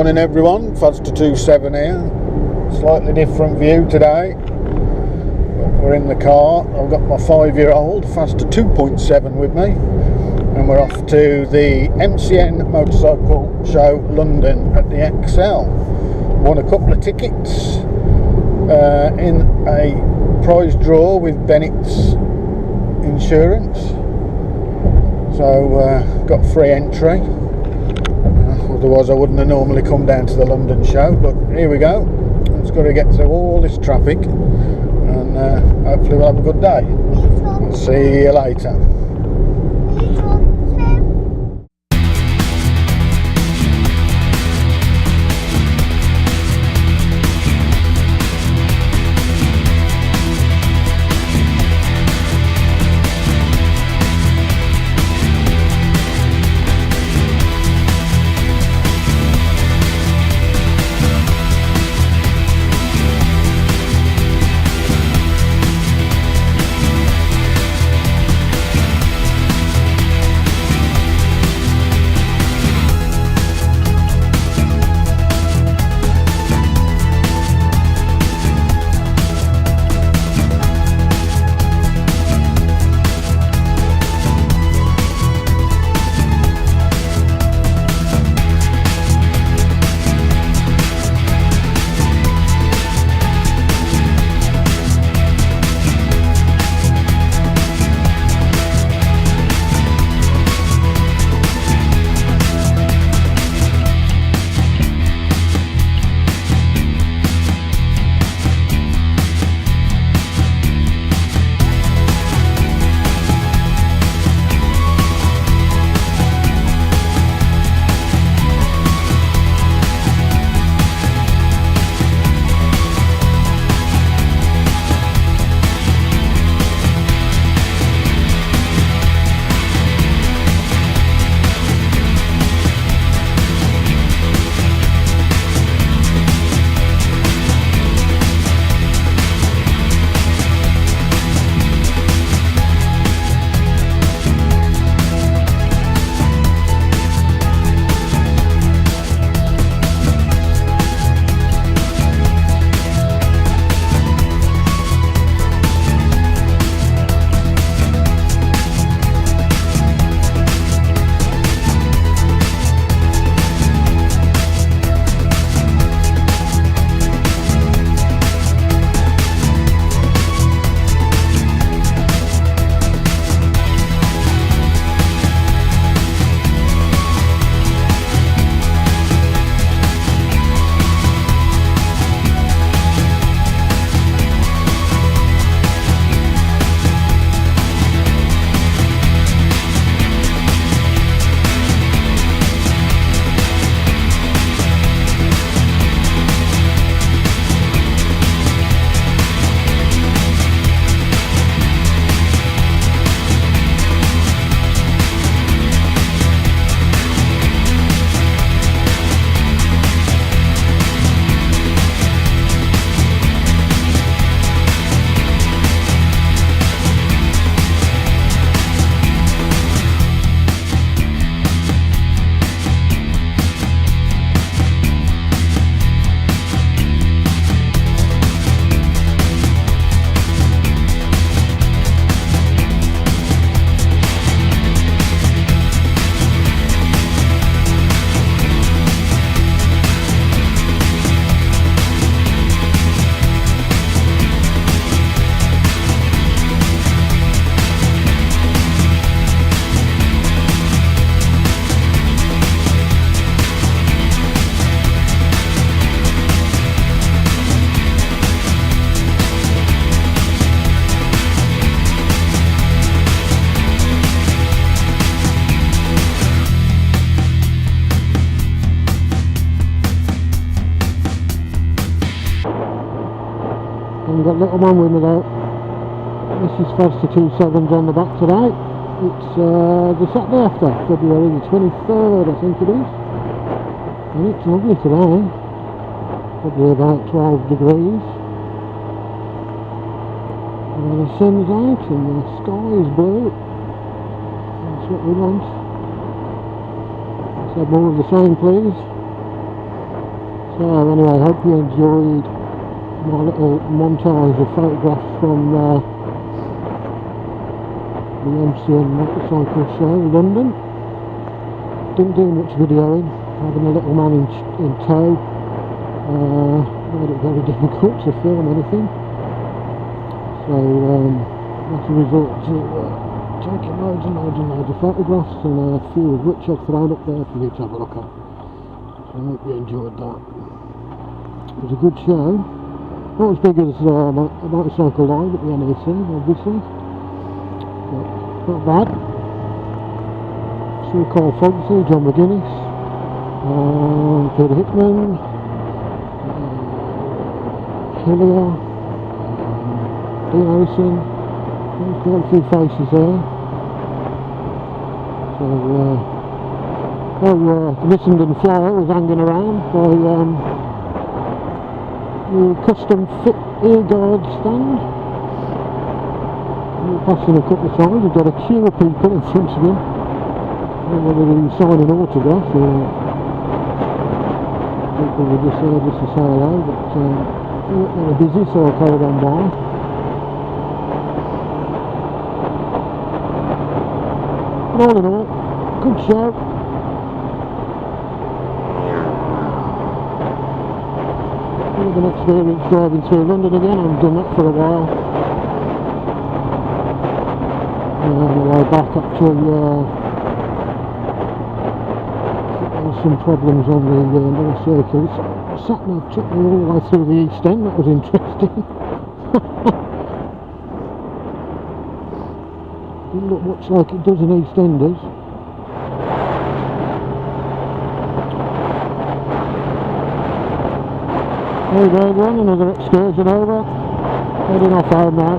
Morning everyone, F27 here. Slightly different view today. We're in the car. I've got my 5-year-old Faster 2.7 with me, and we're off to the MCN Motorcycle Show London at the XL. Won a couple of tickets in a prize draw with Bennetts Insurance, so got free entry. Otherwise I wouldn't have normally come down to the London show, but here we go. It's got to get through all this traffic, and hopefully we'll have a good day. See you later. I've got little man with me there. This is Faster 27's on the back today. It's the Saturday after, February the 23rd I think it is. And it's lovely today. Probably about 12 degrees. And the sun's out and the sky is blue. That's what we want. Let's have more of the same please. So anyway, hope you enjoyed my little montage of photographs from the MCN Motorcycle Show, London. Didn't do much videoing, having a little man in tow made it very difficult to film anything. So as a result to taking loads and loads and loads of photographs, and a few of which I've thrown up there for you to have a look at. So I hope you enjoyed that. It was a good show. Not as big as Motorcycle Live at the NEC, obviously, but not bad. Saw Carl Fogarty, John McGuinness, Peter Hickman, Hillier, Dean Harrison. There's quite a few faces there. So the Missenden Flyer was hanging around by the custom fit ear guard stand. We were passing a couple of times, we've got a queue of people in front of him. I don't know whether they were signing autographs or people were just there just to say hello, but they were busy, so I carried on by. But all in all, good show. An experience driving through London again. I haven't done that for a while. On the way back, actually, there was some problems on the North Circle. The sat-nav took me all the way through the East End. That was interesting. Didn't look much like it does in EastEnders. There we go everyone, another excursion over. Heading off home now.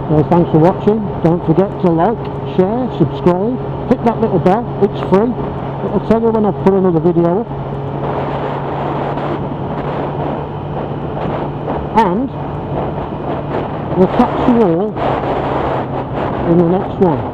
So thanks for watching. Don't forget to like, share, subscribe, hit that little bell, it's free. It'll tell you when I put another video up. And we'll catch you all in the next one.